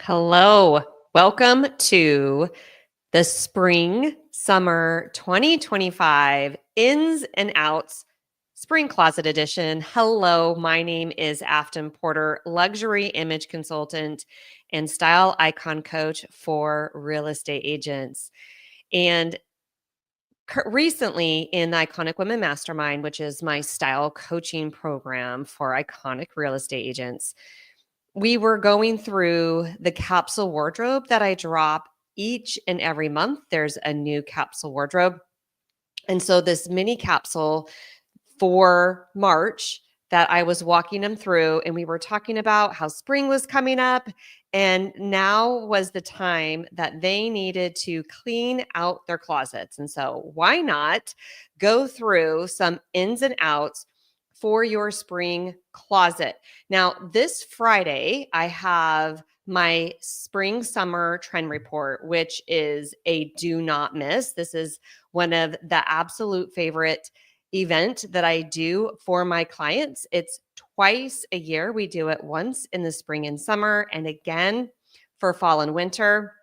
Hello. Welcome to the spring summer 2025 ins and outs spring closet edition. Hello, my name is Afton Porter, luxury image consultant and style icon coach for real estate agents. And recently in the Iconic Women Mastermind, which is my style coaching program for iconic real estate agents, we were going through the capsule wardrobe that I drop each and every month. There's a new capsule wardrobe. And so this mini capsule for March that I was walking them through, and we were talking about how spring was coming up. And now was the time that they needed to clean out their closets. And so, why not go through some ins and outs for your spring closet? Now, this Friday, I have my spring summer trend report, which is a do not miss. This is one of the absolute favorite event that I do for my clients. It's twice a year. We do it once in the spring and summer, and again for fall and winter.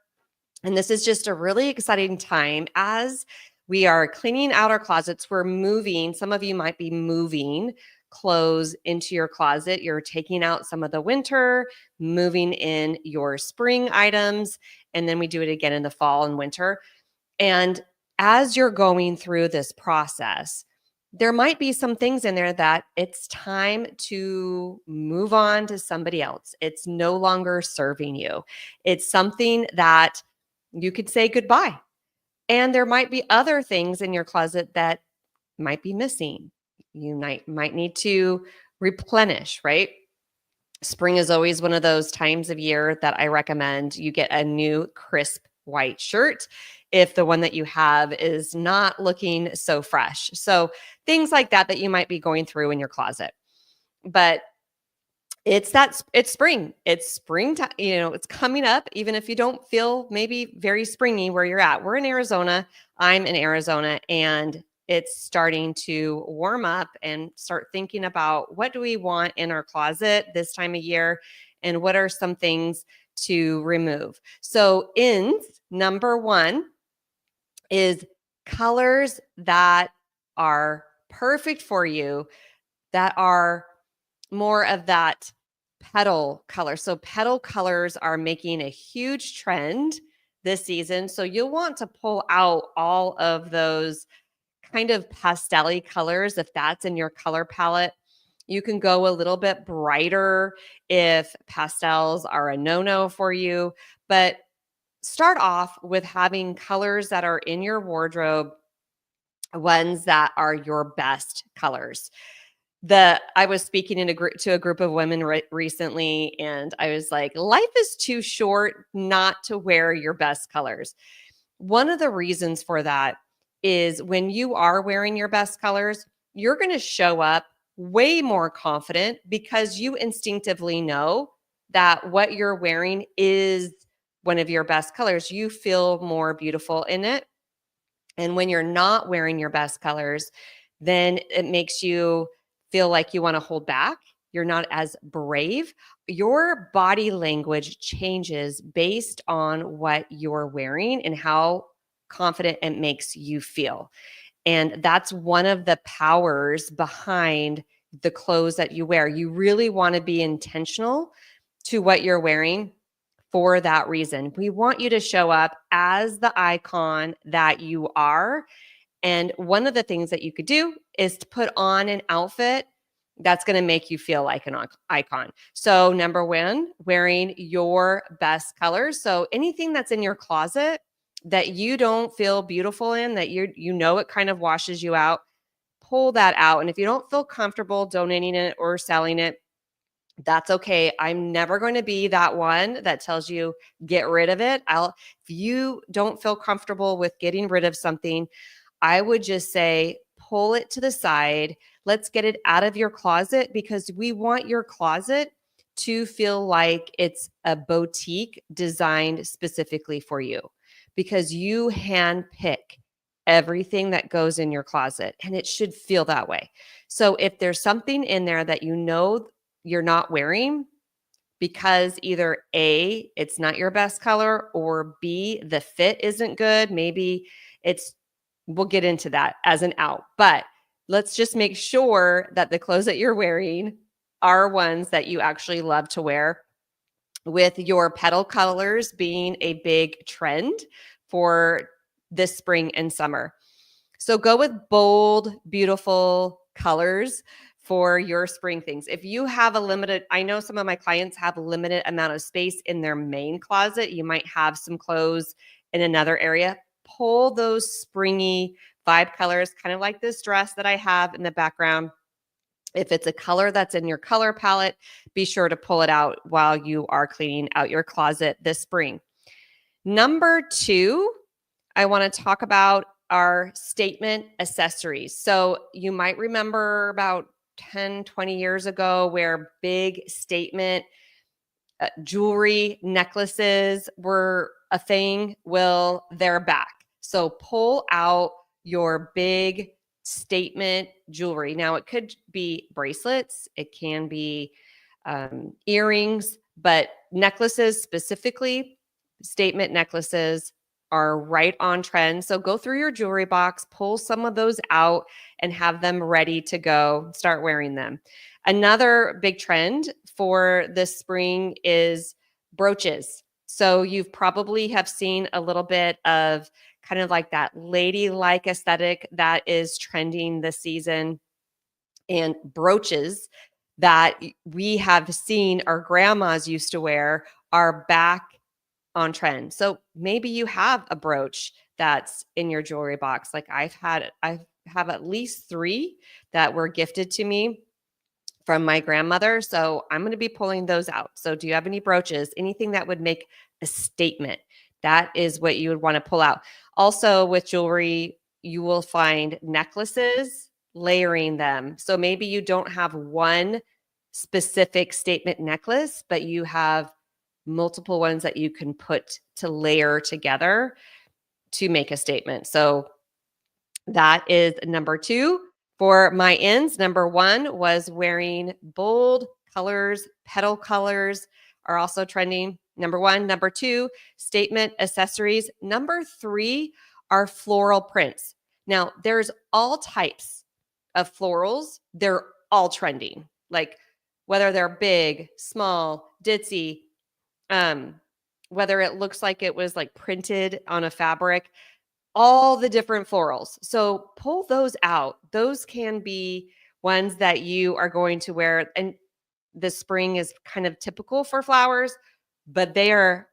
And this is just a really exciting time as we are cleaning out our closets. We're moving. Some of you might be moving clothes into your closet. You're taking out some of the winter, moving in your spring items, and then we do it again in the fall and winter. And as you're going through this process, there might be some things in there that it's time to move on to somebody else. It's no longer serving you. It's something that you could say goodbye. And there might be other things in your closet that might be missing. You might need to replenish, right? Spring is always one of those times of year that I recommend you get a new crisp white shirt if the one that you have is not looking so fresh. So things like that you might be going through in your closet. But it's spring. It's springtime, it's coming up, even if you don't feel maybe very springy where you're at. We're in Arizona. I'm in Arizona, and it's starting to warm up and start thinking about what do we want in our closet this time of year and what are some things to remove. So ins, number one is colors that are perfect for you, that are more of that petal color. So petal colors are making a huge trend this season. So you'll want to pull out all of those kind of pastel-y colors if that's in your color palette. You can go a little bit brighter if pastels are a no-no for you, but start off with having colors that are in your wardrobe, ones that are your best colors. I was speaking to a group of women recently, and I was like, life is too short not to wear your best colors. One of the reasons for that is when you are wearing your best colors, you're going to show up way more confident because you instinctively know that what you're wearing is one of your best colors. You feel more beautiful in it. And when you're not wearing your best colors, then it makes you feel like you want to hold back. You're not as brave. Your body language changes based on what you're wearing and how confident it makes you feel. And that's one of the powers behind the clothes that you wear. You really want to be intentional to what you're wearing for that reason. We want you to show up as the icon that you are. And one of the things that you could do is to put on an outfit that's going to make you feel like an icon. So number one, wearing your best colors. So anything that's in your closet that you don't feel beautiful in, that you know it kind of washes you out, pull that out. And if you don't feel comfortable donating it or selling it, that's okay. I'm never going to be that one that tells you get rid of it. If you don't feel comfortable with getting rid of something, I would just say pull it to the side. Let's get it out of your closet because we want your closet to feel like it's a boutique designed specifically for you because you handpick everything that goes in your closet and it should feel that way. So if there's something in there that you know you're not wearing because either A, it's not your best color, or B, the fit isn't good. Maybe we'll get into that as an out, but let's just make sure that the clothes that you're wearing are ones that you actually love to wear, with your petal colors being a big trend for this spring and summer. So go with bold, beautiful colors for your spring things. If you have I know some of my clients have a limited amount of space in their main closet. You might have some clothes in another area. Pull those springy vibe colors, kind of like this dress that I have in the background. If it's a color that's in your color palette, be sure to pull it out while you are cleaning out your closet this spring. Number 2, I want to talk about our statement accessories. So you might remember about 10, 20 years ago where big statement jewelry, necklaces were a thing. Well, they're back. So pull out your big statement jewelry. Now, it could be bracelets, it can be earrings, but necklaces specifically, statement necklaces are right on trend. So go through your jewelry box, pull some of those out, and have them ready to go. Start wearing them. Another big trend for this spring is brooches. So you've probably have seen a little bit of kind of like that ladylike aesthetic that is trending this season, and brooches that we have seen our grandmas used to wear are back on trend. So maybe you have a brooch that's in your jewelry box. Like I have at least 3 that were gifted to me from my grandmother. So I'm going to be pulling those out. So do you have any brooches, anything that would make a statement? That is what you would want to pull out. Also with jewelry, you will find necklaces, layering them. So maybe you don't have one specific statement necklace, but you have multiple ones that you can put to layer together to make a statement. So that is number 2. For my ends, number 1 was wearing bold colors. Petal colors are also trending. Number 1. Number 2, statement accessories. Number 3 are floral prints. Now, there's all types of florals. They're all trending. Like whether they're big, small, ditzy, whether it looks like it was like printed on a fabric, all the different florals. So pull those out. Those can be ones that you are going to wear. And the spring is kind of typical for flowers, but they are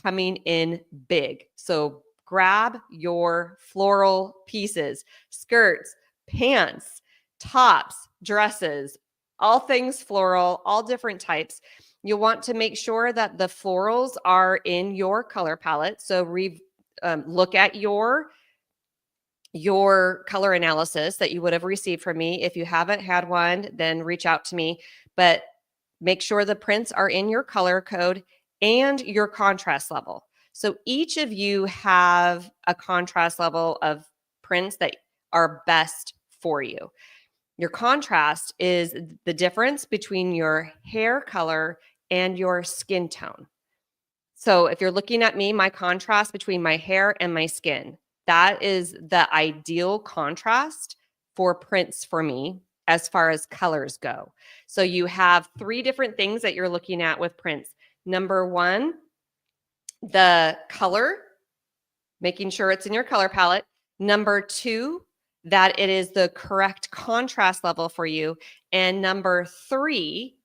coming in big. So grab your floral pieces, skirts, pants, tops, dresses, all things floral, all different types. You'll want to make sure that the florals are in your color palette. So look at your color analysis that you would have received from me. If you haven't had one, then reach out to me. But make sure the prints are in your color code and your contrast level. So each of you have a contrast level of prints that are best for you. Your contrast is the difference between your hair color and your skin tone. So if you're looking at me, my contrast between my hair and my skin, that is the ideal contrast for prints for me as far as colors go. So you have 3 different things that you're looking at with prints. Number 1, the color, making sure it's in your color palette. Number 2, that it is the correct contrast level for you. And number 3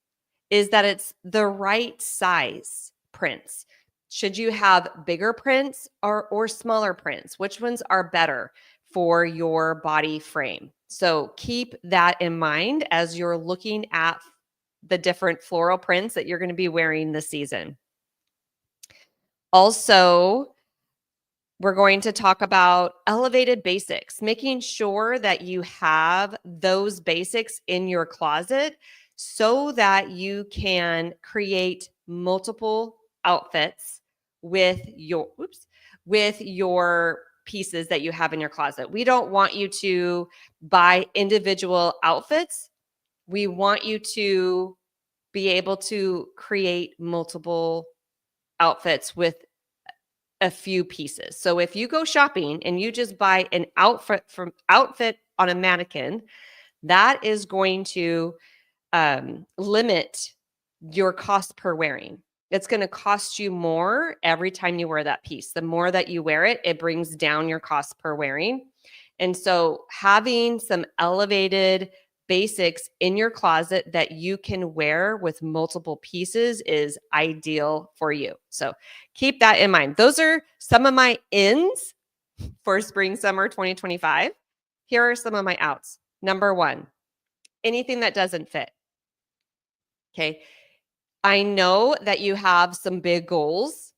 is that it's the right size prints. Should you have bigger prints or smaller prints? Which ones are better for your body frame? So keep that in mind as you're looking at the different floral prints that you're going to be wearing this season. Also, we're going to talk about elevated basics, making sure that you have those basics in your closet so that you can create multiple outfits with your pieces that you have in your closet. We don't want you to buy individual outfits. We want you to be able to create multiple outfits with a few pieces. So if you go shopping and you just buy an outfit on a mannequin, that is going to limit your cost per wearing. It's going to cost you more every time you wear that piece. The more that you wear it, it brings down your cost per wearing. And so having some elevated basics in your closet that you can wear with multiple pieces is ideal for you. So keep that in mind. Those are some of my ins for spring summer 2025. Here are some of my outs. Number 1, anything that doesn't fit. Okay. I know that you have some big goals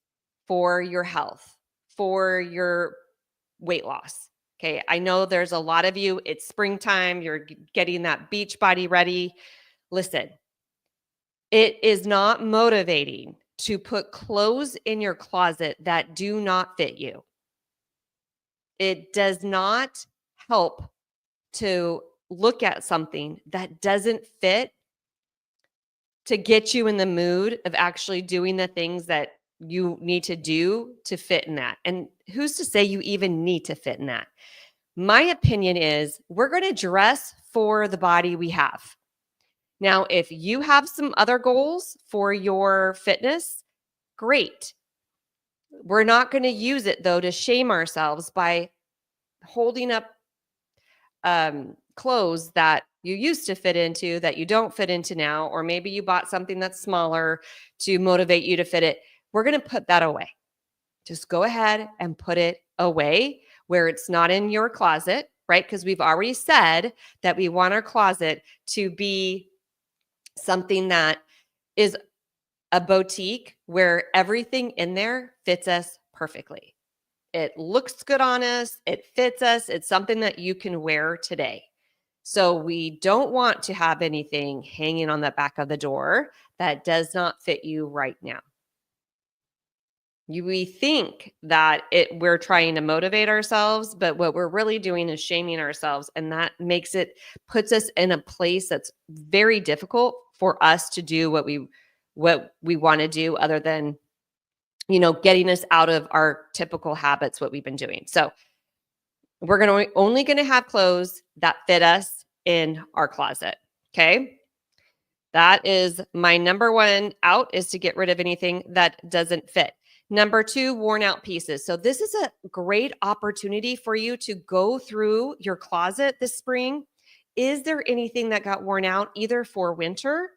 for your health, for your weight loss. Okay. I know there's a lot of you, it's springtime, you're getting that beach body ready. Listen, it is not motivating to put clothes in your closet that do not fit you. It does not help to look at something that doesn't fit to get you in the mood of actually doing the things that you need to do to fit in that. And who's to say you even need to fit in that? My opinion is we're going to dress for the body we have. Now, if you have some other goals for your fitness, great. We're not going to use it, though, to shame ourselves by holding up clothes that you used to fit into that you don't fit into now, or maybe you bought something that's smaller to motivate you to fit it. We're going to put that away. Just go ahead and put it away where it's not in your closet, right? Because we've already said that we want our closet to be something that is a boutique where everything in there fits us perfectly. It looks good on us. It fits us. It's something that you can wear today. So we don't want to have anything hanging on the back of the door that does not fit you right now. We think that we're trying to motivate ourselves, but what we're really doing is shaming ourselves, and that puts us in a place that's very difficult for us to do what we want to do, other than getting us out of our typical habits, what we've been doing. So we're only going to have clothes that fit us in our closet. Okay. That is my number 1 out, is to get rid of anything that doesn't fit. Number 2, worn out pieces. So this is a great opportunity for you to go through your closet this spring. Is there anything that got worn out either for winter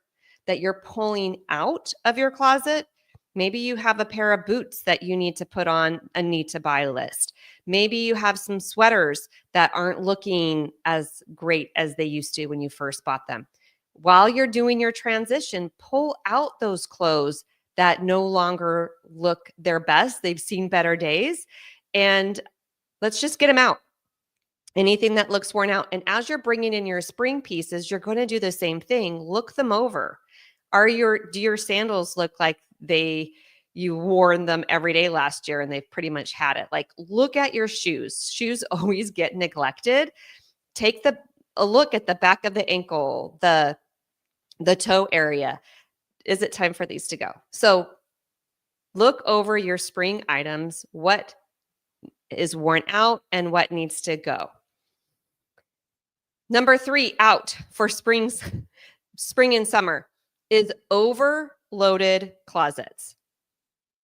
that you're pulling out of your closet? Maybe you have a pair of boots that you need to put on a need to buy list. Maybe you have some sweaters that aren't looking as great as they used to when you first bought them. While you're doing your transition, pull out those clothes that no longer look their best. They've seen better days, and let's just get them out. Anything that looks worn out. And as you're bringing in your spring pieces, you're going to do the same thing. Look them over. Do your sandals look like you wore them every day last year and they've pretty much had it? Like, look at your shoes. Shoes always get neglected. Take a look at the back of the ankle, the toe area. Is it time for these to go? So look over your spring items, what is worn out and what needs to go. Number 3 out for spring and summer is overloaded closets.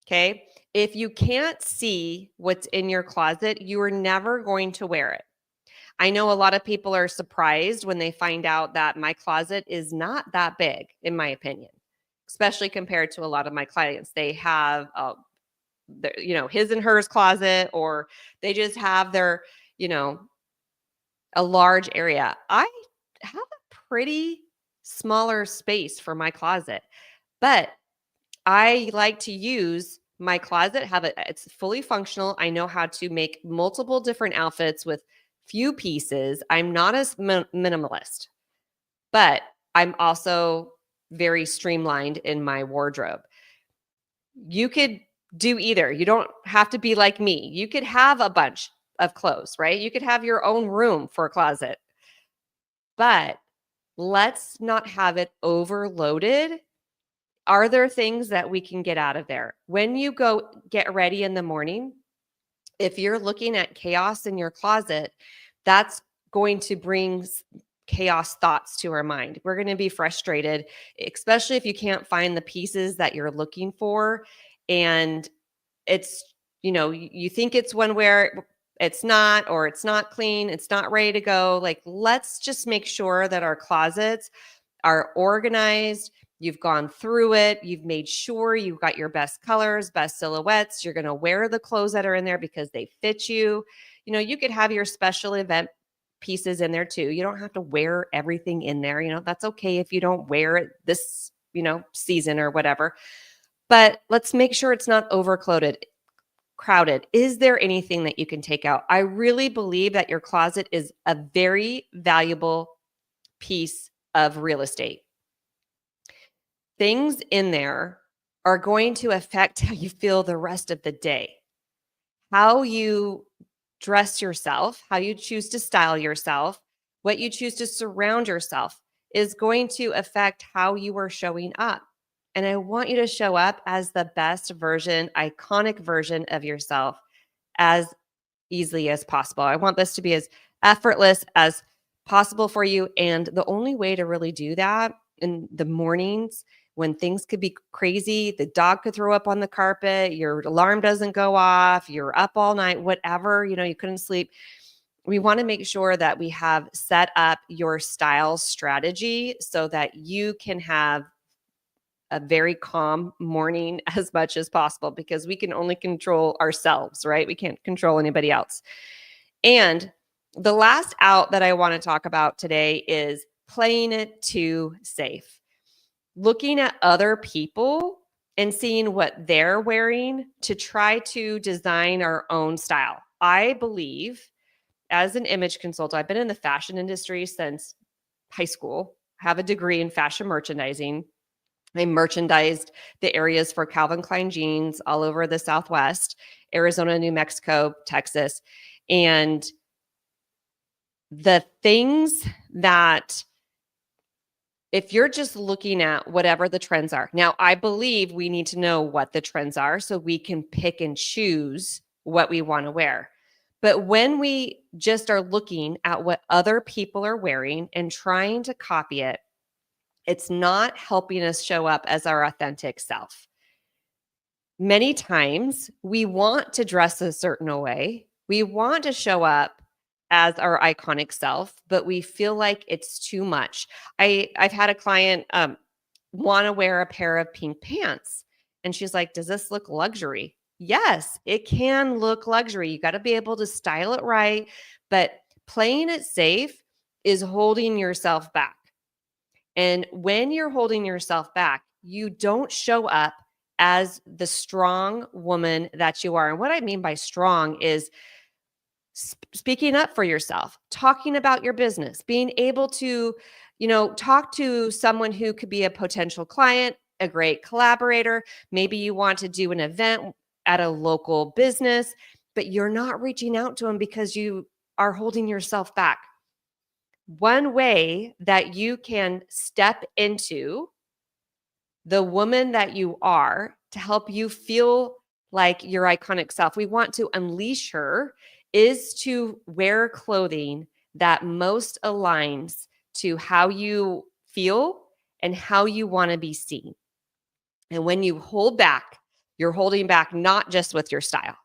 Okay. If you can't see what's in your closet, you are never going to wear it. I know a lot of people are surprised when they find out that my closet is not that big, in my opinion, especially compared to a lot of my clients. They have, his and hers closet, or they just have their, a large area. I have a pretty smaller space for my closet, but I like to use my closet, it's fully functional. I know how to make multiple different outfits with few pieces. I'm not as minimalist, but I'm also very streamlined in my wardrobe. You could do either. You don't have to be like me. You could have a bunch of clothes, right? You could have your own room for a closet, but let's not have it overloaded Are there things that we can get out of there? When you go get ready in the morning, if you're looking at chaos in your closet, that's going to bring chaos thoughts to our mind. We're going to be frustrated, especially if you can't find the pieces that you're looking for. And it's, you think it's one where it's not, or it's not clean, it's not ready to go. Like, let's just make sure that our closets are organized. You've gone through it. You've made sure you've got your best colors, best silhouettes. You're going to wear the clothes that are in there because they fit you. You could have your special event pieces in there too. You don't have to wear everything in there. That's okay if you don't wear it this, season or whatever. But let's make sure it's not crowded. Is there anything that you can take out? I really believe that your closet is a very valuable piece of real estate. Things in there are going to affect how you feel the rest of the day. How you dress yourself, how you choose to style yourself, what you choose to surround yourself is going to affect how you are showing up. And I want you to show up as the best version, iconic version of yourself as easily as possible. I want this to be as effortless as possible for you. And the only way to really do that in the mornings when things could be crazy, the dog could throw up on the carpet, your alarm doesn't go off, you're up all night, whatever, you couldn't sleep. We want to make sure that we have set up your style strategy so that you can have a very calm morning as much as possible, because we can only control ourselves, right? We can't control anybody else. And the last out that I want to talk about today is playing it too safe. Looking at other people and seeing what they're wearing to try to design our own style. I believe, as an image consultant, I've been in the fashion industry since high school, have a degree in fashion merchandising. I merchandised the areas for Calvin Klein jeans all over the Southwest, Arizona, New Mexico, Texas. And the things that, if you're just looking at whatever the trends are, now I believe we need to know what the trends are so we can pick and choose what we want to wear. But when we just are looking at what other people are wearing and trying to copy it, it's not helping us show up as our authentic self. Many times we want to dress a certain way. We want to show up as our iconic self, but we feel like it's too much. I've had a client want to wear a pair of pink pants. And she's like, does this look luxury? Yes, it can look luxury. You got to be able to style it right. But playing it safe is holding yourself back. And when you're holding yourself back, you don't show up as the strong woman that you are. And what I mean by strong is speaking up for yourself, talking about your business, being able to, talk to someone who could be a potential client, a great collaborator. Maybe you want to do an event at a local business, but you're not reaching out to them because you are holding yourself back. One way that you can step into the woman that you are to help you feel like your iconic self, we want to unleash her, is to wear clothing that most aligns to how you feel and how you want to be seen. And when you hold back, you're holding back not just with your style,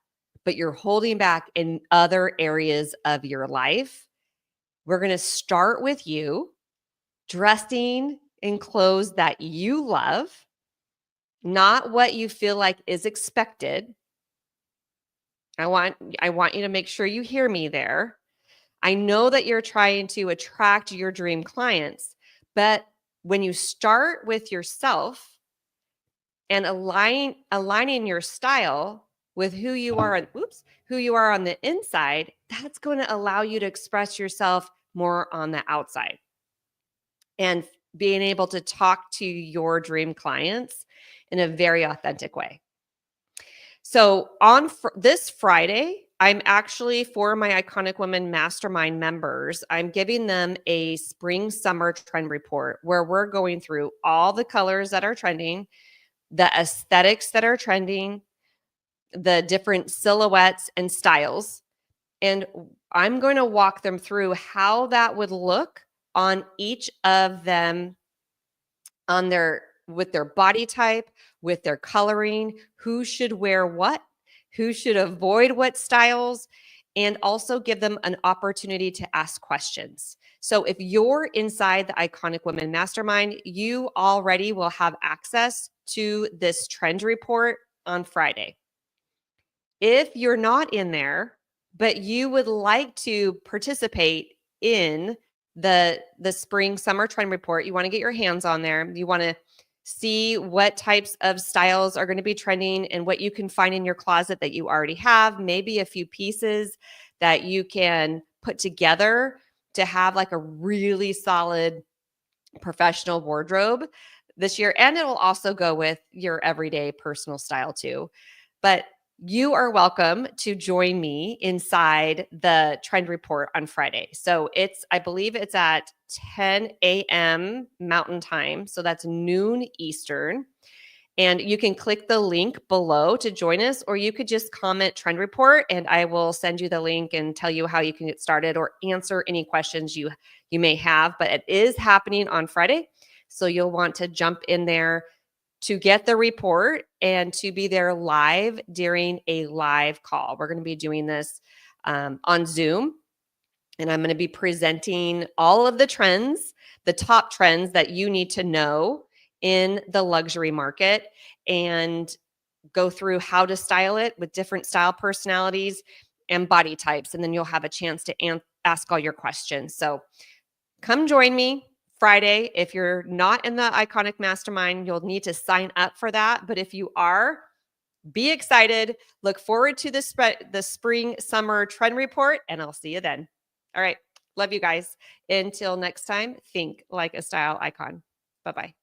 but you're holding back in other areas of your life. We're going to start with you dressing in clothes that you love, not what you feel like is expected. I want you to make sure you hear me there. I know that you're trying to attract your dream clients, but when you start with yourself and aligning your style with who you are on the inside, that's going to allow you to express yourself more on the outside. And being able to talk to your dream clients in a very authentic way. So on this Friday, I'm actually, for my Iconic Women Mastermind members, I'm giving them a spring summer trend report where we're going through all the colors that are trending, the aesthetics that are trending, the different silhouettes and styles. And I'm going to walk them through how that would look on each of them, on their, with their body type, with their coloring, who should wear what, who should avoid what styles, and also give them an opportunity to ask questions. So if you're inside the Iconic Women Mastermind, you already will have access to this trend report on Friday. If you're not in there, but you would like to participate in the spring summer trend report, you want to get your hands on there. You want to see what types of styles are going to be trending and what you can find in your closet that you already have, maybe a few pieces that you can put together to have like a really solid professional wardrobe this year. And it'll also go with your everyday personal style too. But you are welcome to join me inside the trend report on Friday. So I believe it's at 10 a.m. Mountain Time. So that's noon Eastern. And you can click the link below to join us, or you could just comment trend report and I will send you the link and tell you how you can get started or answer any questions you may have. But it is happening on Friday. So you'll want to jump in there to get the report and to be there live during a live call. We're going to be doing this on Zoom, and I'm going to be presenting all of the trends, the top trends that you need to know in the luxury market, and go through how to style it with different style personalities and body types. And then you'll have a chance to ask all your questions. So come join me Friday. If you're not in the Iconic Mastermind, you'll need to sign up for that. But if you are, be excited. Look forward to the spring summer trend report, and I'll see you then. All right. Love you guys. Until next time, think like a style icon. Bye-bye.